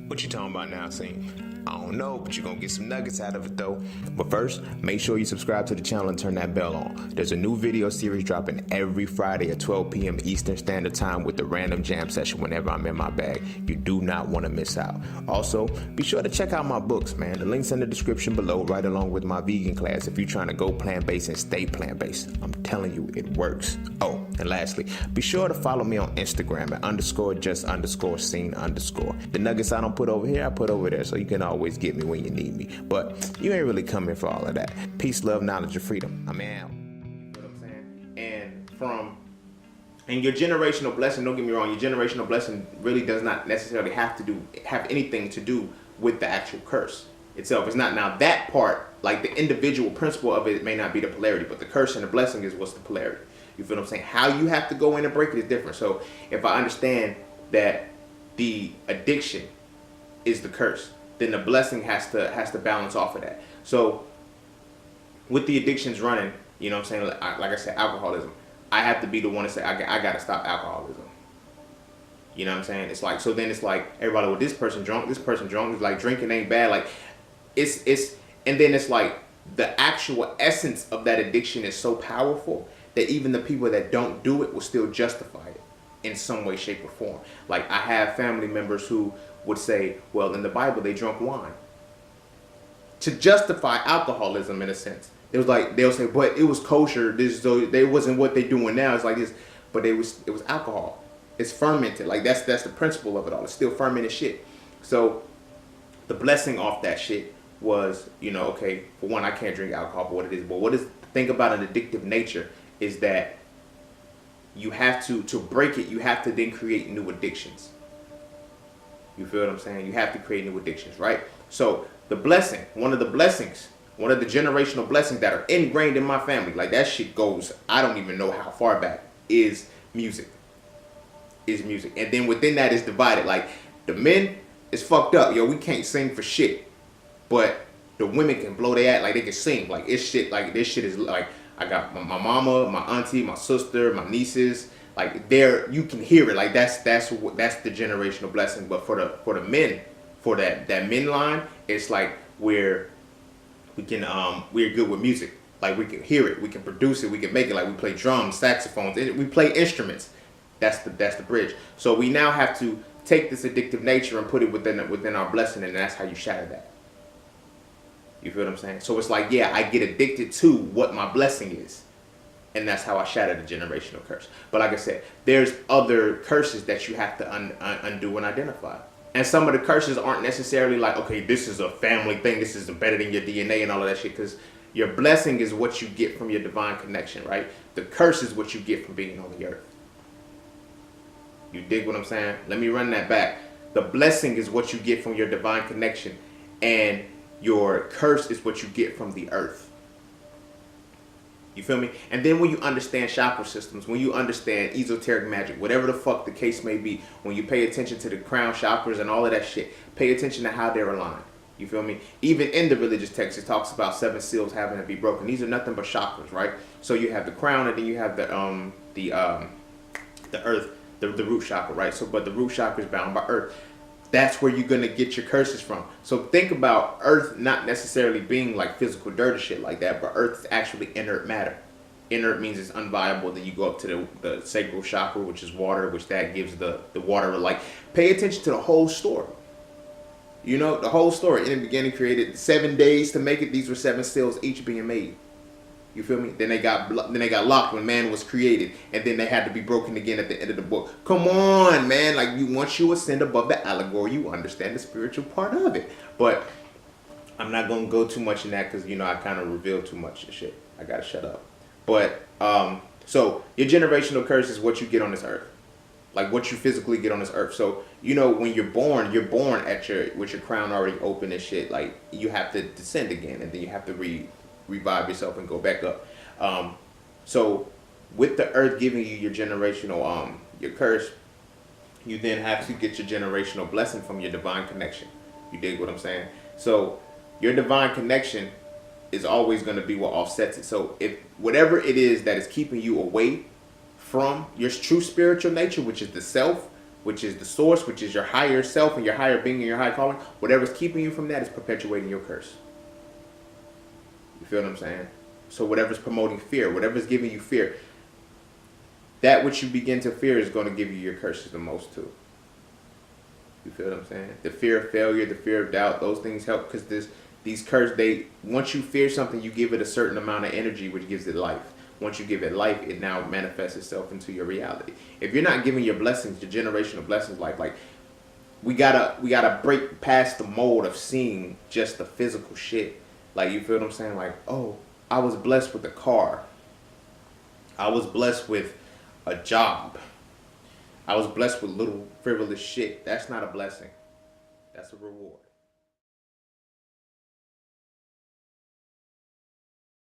What you talking about now, Cine? I don't know, but you're gonna get some nuggets out of it though. But first, make sure you subscribe to the channel and turn that bell on. There's a new video series dropping every Friday at 12 p.m. Eastern Standard Time with the random jam session whenever I'm in my bag. You do not want to miss out. Also, be sure to check out my books, man. The link's in the description below, right along with my vegan class if you're trying to go plant-based and stay plant-based. I'm telling you, it works. Oh, and lastly, be sure to follow me on Instagram at _just_scene_. The nuggets I don't put over here, I put over there, so you can always get me when you need me. But you ain't really coming for all of that. Peace, love, knowledge, and freedom. I'm out. You know what I'm saying? And your generational blessing, don't get me wrong, your generational blessing really does not necessarily have anything to do with the actual curse itself. It's not. Now that part, like the individual principle of it may not be the polarity, but the curse and the blessing is what's the polarity. You feel what I'm saying? How you have to go in and break it is different. So if I understand that the addiction is the curse, then the blessing has to balance off of that. So with the addictions running, you know what I'm saying, like I said, alcoholism, I have to be the one to say I got to stop alcoholism. You know what I'm saying? It's like, so then it's like everybody, well, this person drunk, it's like drinking ain't bad. Like it's and then it's like the actual essence of that addiction is so powerful that even the people that don't do it will still justify it in some way, shape, or form. Like I have family members who would say, well, in the Bible they drunk wine to justify alcoholism in a sense. It was like they'll say, but it was kosher. They wasn't what they doing now. It's like this, but it was alcohol. It's fermented. Like that's the principle of it all. It's still fermented shit. So the blessing off that shit was, you know, okay, for one, I can't drink alcohol for what it is. But what is the thing about an addictive nature is that you have to break it, you have to then create new addictions. You feel what I'm saying? You have to create new addictions, right? So the blessing, one of the generational blessings that are ingrained in my family, like that shit goes, I don't even know how far back, is music. And then within that is divided. Like the men is fucked up. Yo, we can't sing for shit. But the women can blow their ass, like they can sing. Like it's shit, like this shit is like, I got my mama, my auntie, my sister, my nieces. Like there, you can hear it. Like that's the generational blessing. But for the men, for that men line, it's like we're good with music. Like we can hear it, we can produce it, we can make it. Like we play drums, saxophones, we play instruments. That's the bridge. So we now have to take this addictive nature and put it within our blessing, and that's how you shatter that. You feel what I'm saying? So it's like, yeah, I get addicted to what my blessing is. And that's how I shatter the generational curse. But like I said, there's other curses that you have to undo and identify. And some of the curses aren't necessarily like, okay, this is a family thing, this is embedded in your DNA and all of that shit. Because your blessing is what you get from your divine connection, right? The curse is what you get from being on the earth. You dig what I'm saying? Let me run that back. The blessing is what you get from your divine connection. And your curse is what you get from the earth. You feel me? And then when you understand chakra systems, when you understand esoteric magic, whatever the fuck the case may be, when you pay attention to the crown chakras and all of that shit, pay attention to how they're aligned. You feel me? Even in the religious text, it talks about 7 seals having to be broken. These are nothing but chakras, right? So you have the crown, and then you have the earth, the root chakra, right? So, but the root chakra is bound by earth. That's where you're going to get your curses from. So think about earth not necessarily being like physical dirt or shit like that, but earth is actually inert matter. Inert means it's unviable. Then you go up to the sacral chakra, which is water, which that gives the water. Like, pay attention to the whole story. You know, the whole story. In the beginning created 7 days to make it. These were 7 seals each being made. You feel me? Then they got locked when man was created, and then they had to be broken again at the end of the book. Come on, man! Like once you ascend above the allegory, you understand the spiritual part of it. But I'm not gonna go too much in that because I kind of reveal too much and shit. I gotta shut up. But so your generational curse is what you get on this earth, like what you physically get on this earth. So when you're born with your crown already open and shit. Like you have to descend again, and then you have to revive yourself and go back up. So with the earth giving you your generational your curse, you then have to get your generational blessing from your divine connection. You dig what I'm saying? So your divine connection is always going to be what offsets it. So if whatever it is that is keeping you away from your true spiritual nature, which is the self, which is the source, which is your higher self and your higher being and your higher calling, whatever's keeping you from that is perpetuating your curse. You feel what I'm saying? So whatever's promoting fear, whatever's giving you fear, that which you begin to fear is going to give you your curses the most too. You feel what I'm saying? The fear of failure, the fear of doubt, those things help because these curses, once you fear something, you give it a certain amount of energy, which gives it life. Once you give it life, it now manifests itself into your reality. If you're not giving your blessings, your generational blessings, life, like we gotta break past the mold of seeing just the physical shit. Like, you feel what I'm saying? Like, oh, I was blessed with a car. I was blessed with a job. I was blessed with little frivolous shit. That's not a blessing. That's a reward.